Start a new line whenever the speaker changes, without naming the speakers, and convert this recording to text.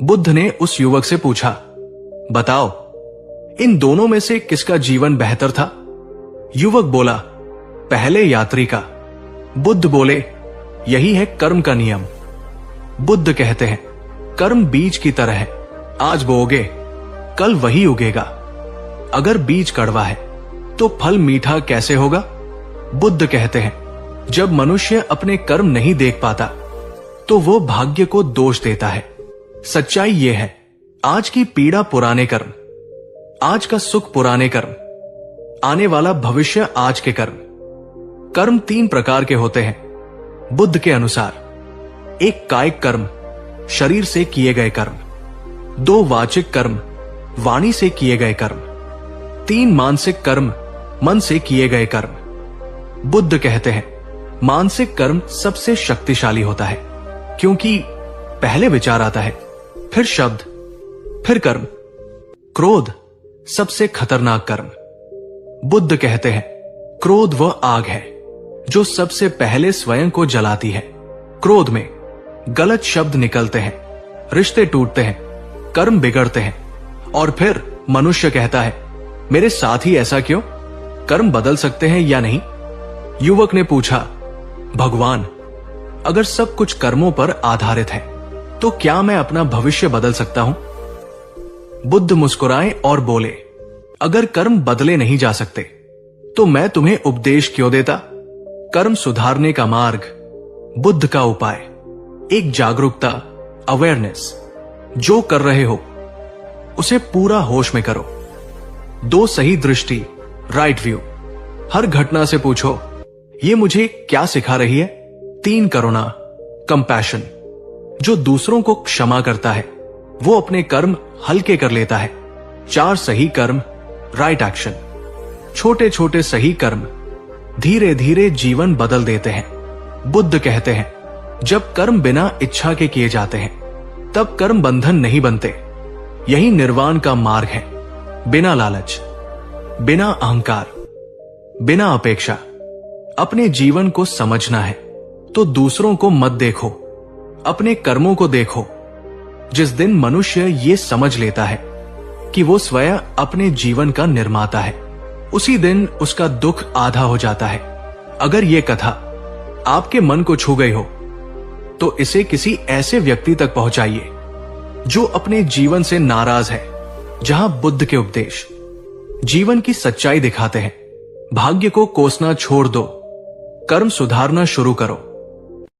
बुद्ध ने उस युवक से पूछा, बताओ, इन दोनों में से किसका जीवन बेहतर था? युवक बोला, पहले यात्री का। बुद्ध बोले, यही है कर्म का नियम। बुद्ध कहते हैं, कर्म बीज की तरह है, आज बोओगे कल वही उगेगा। अगर बीज कड़वा है तो फल मीठा कैसे होगा? बुद्ध कहते हैं, जब मनुष्य अपने कर्म नहीं देख पाता तो वो भाग्य को दोष देता है। सच्चाई ये है, आज की पीड़ा पुराने कर्म, आज का सुख पुराने कर्म, आने वाला भविष्य आज के कर्म। कर्म 3 प्रकार के होते हैं बुद्ध के अनुसार। 1 कायिक कर्म, शरीर से किए गए कर्म। 2 वाचिक कर्म, वाणी से किए गए कर्म। 3 मानसिक कर्म, मन से किए गए कर्म। बुद्ध कहते हैं, मानसिक कर्म सबसे शक्तिशाली होता है, क्योंकि पहले विचार आता है, फिर शब्द, फिर कर्म। क्रोध सबसे खतरनाक कर्म। बुद्ध कहते हैं, क्रोध वह आग है जो सबसे पहले स्वयं को जलाती है। क्रोध में गलत शब्द निकलते हैं, रिश्ते टूटते हैं, कर्म बिगड़ते हैं, और फिर मनुष्य कहता है, मेरे साथ ही ऐसा क्यों? कर्म बदल सकते हैं या नहीं? युवक ने पूछा, भगवान, अगर सब कुछ कर्मों पर आधारित है तो क्या मैं अपना भविष्य बदल सकता हूं? बुद्ध मुस्कुराए और बोले, अगर कर्म बदले नहीं जा सकते तो मैं तुम्हें उपदेश क्यों देता? कर्म सुधारने का मार्ग, बुद्ध का उपाय, एक जागरूकता, अवेयरनेस। जो कर रहे हो उसे पूरा होश में करो। 2 सही दृष्टि, राइट व्यू। हर घटना से पूछो, ये मुझे क्या सिखा रही है? 3 करुणा, कंपैशन। जो दूसरों को क्षमा करता है वो अपने कर्म हल्के कर लेता है। 4 सही कर्म, राइट एक्शन। छोटे छोटे सही कर्म धीरे धीरे जीवन बदल देते हैं। बुद्ध कहते हैं, जब कर्म बिना इच्छा के किए जाते हैं तब कर्म बंधन नहीं बनते। यही निर्वाण का मार्ग है। बिना लालच, बिना अहंकार, बिना अपेक्षा। अपने जीवन को समझना है तो दूसरों को मत देखो, अपने कर्मों को देखो। जिस दिन मनुष्य ये समझ लेता है कि वो स्वयं अपने जीवन का निर्माता है, उसी दिन उसका दुख आधा हो जाता है। अगर ये कथा आपके मन को छू गई हो तो इसे किसी ऐसे व्यक्ति तक पहुंचाइए जो अपने जीवन से नाराज है, जहां बुद्ध के उपदेश जीवन की सच्चाई दिखाते हैं। भाग्य को कोसना छोड़ दो, कर्म सुधारना शुरू करो।